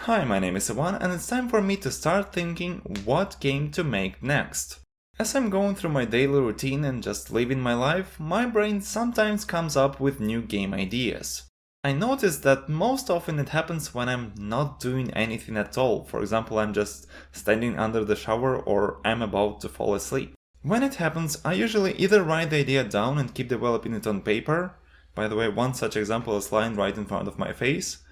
Hi, my name is Ivan and it's time for me to start thinking what game to make next. As I'm going through my daily routine and just living my life, my brain sometimes comes up with new game ideas. I notice that most often it happens when I'm not doing anything at all. For example, I'm just standing under the shower or I'm about to fall asleep. When it happens, I usually either write the idea down and keep developing it on paper. By the way, one such example is lying right in front of my face.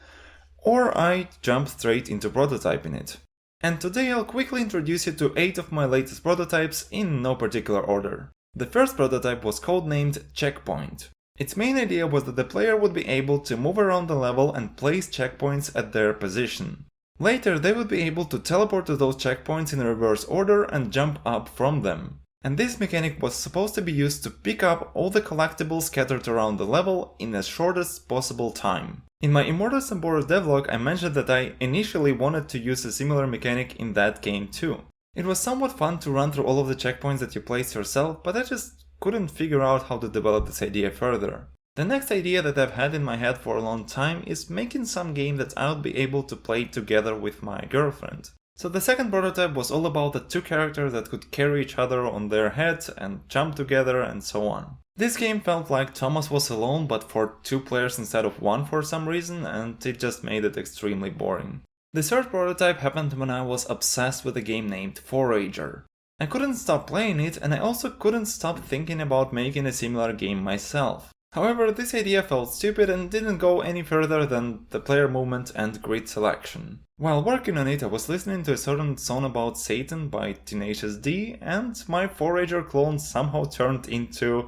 Or I jump straight into prototyping it. And today I'll quickly introduce you to 8 of my latest prototypes in no particular order. The first prototype was codenamed Checkpoint. Its main idea was that the player would be able to move around the level and place checkpoints at their position. Later they would be able to teleport to those checkpoints in reverse order and jump up from them. And this mechanic was supposed to be used to pick up all the collectibles scattered around the level in the shortest possible time. In my Immortals and Boros devlog I mentioned that I initially wanted to use a similar mechanic in that game too. It was somewhat fun to run through all of the checkpoints that you place yourself, but I just couldn't figure out how to develop this idea further. The next idea that I've had in my head for a long time is making some game that I would be able to play together with my girlfriend. So the second prototype was all about the two characters that could carry each other on their heads and jump together and so on. This game felt like Thomas was alone but for 2 players instead of 1 for some reason, and it just made it extremely boring. The third prototype happened when I was obsessed with a game named Forager. I couldn't stop playing it and I also couldn't stop thinking about making a similar game myself. However, this idea felt stupid and didn't go any further than the player movement and grid selection. While working on it, I was listening to a certain song about Satan by Tenacious D, and my Forager clone somehow turned into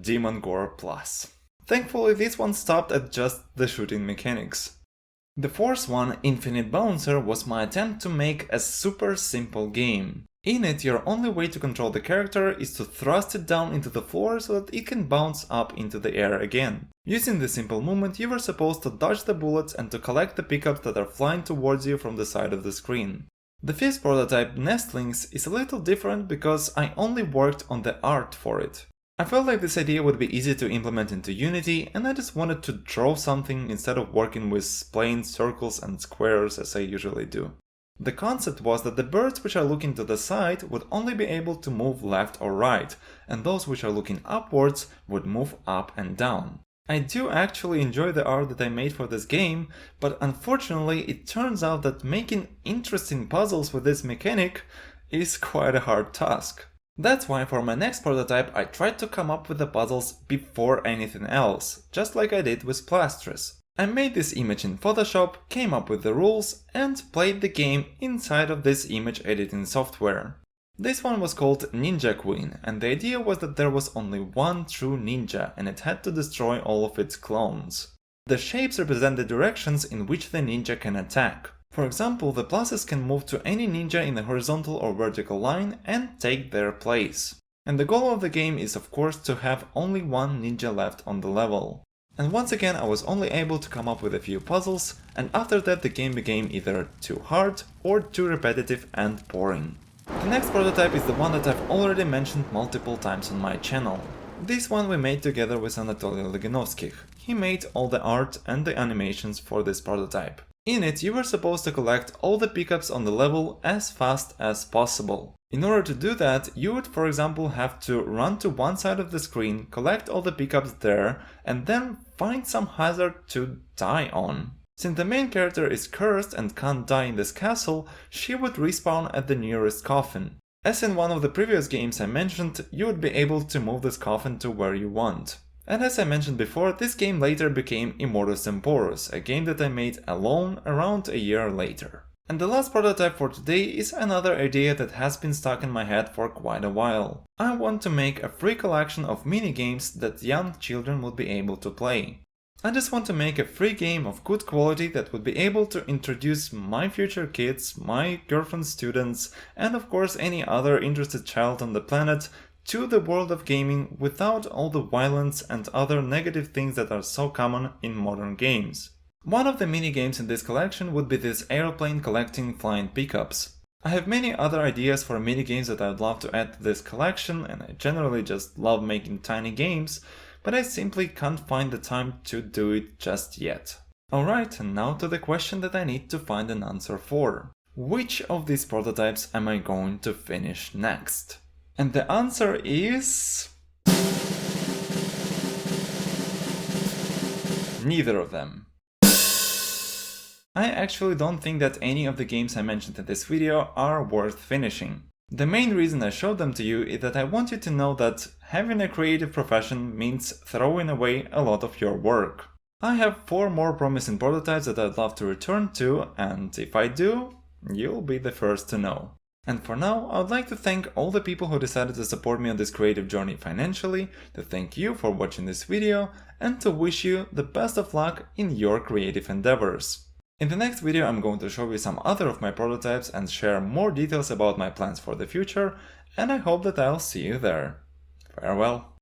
Demon Gore Plus. Thankfully, this one stopped at just the shooting mechanics. The fourth one, Infinite Bouncer, was my attempt to make a super simple game. In it, your only way to control the character is to thrust it down into the floor so that it can bounce up into the air again. Using this simple movement, you were supposed to dodge the bullets and to collect the pickups that are flying towards you from the side of the screen. The fifth prototype, Nestlings, is a little different because I only worked on the art for it. I felt like this idea would be easy to implement into Unity and I just wanted to draw something instead of working with plain circles and squares as I usually do. The concept was that the birds which are looking to the side would only be able to move left or right, and those which are looking upwards would move up and down. I do actually enjoy the art that I made for this game, but unfortunately it turns out that making interesting puzzles with this mechanic is quite a hard task. That's why for my next prototype I tried to come up with the puzzles before anything else, just like I did with Plastris. I made this image in Photoshop, came up with the rules, and played the game inside of this image editing software. This one was called Ninja Queen, and the idea was that there was only one true ninja and it had to destroy all of its clones. The shapes represent the directions in which the ninja can attack. For example, the pluses can move to any ninja in a horizontal or vertical line and take their place. And the goal of the game is of course to have only one ninja left on the level. And once again I was only able to come up with a few puzzles, and after that the game became either too hard or too repetitive and boring. The next prototype is the one that I've already mentioned multiple times on my channel. This one we made together with Anatoly Loginovskih. He made all the art and the animations for this prototype. In it you were supposed to collect all the pickups on the level as fast as possible. In order to do that, you would for example have to run to one side of the screen, collect all the pickups there, and then find some hazard to die on. Since the main character is cursed and can't die in this castle, she would respawn at the nearest coffin. As in one of the previous games I mentioned, you would be able to move this coffin to where you want. And as I mentioned before, this game later became Immortals and Boros, a game that I made alone around a year later. And the last prototype for today is another idea that has been stuck in my head for quite a while. I want to make a free collection of mini-games that young children would be able to play. I just want to make a free game of good quality that would be able to introduce my future kids, my girlfriend's students, and of course any other interested child on the planet to the world of gaming without all the violence and other negative things that are so common in modern games. One of the mini-games in this collection would be this airplane collecting flying pickups. I have many other ideas for mini-games that I would love to add to this collection, and I generally just love making tiny games, but I simply can't find the time to do it just yet. Alright, and now to the question that I need to find an answer for. Which of these prototypes am I going to finish next? And the answer is... neither of them. I actually don't think that any of the games I mentioned in this video are worth finishing. The main reason I showed them to you is that I want you to know that having a creative profession means throwing away a lot of your work. I have 4 more promising prototypes that I'd love to return to, and if I do, you'll be the first to know. And for now, I would like to thank all the people who decided to support me on this creative journey financially, to thank you for watching this video, and to wish you the best of luck in your creative endeavors. In the next video I'm going to show you some other of my prototypes and share more details about my plans for the future, and I hope that I'll see you there. Farewell.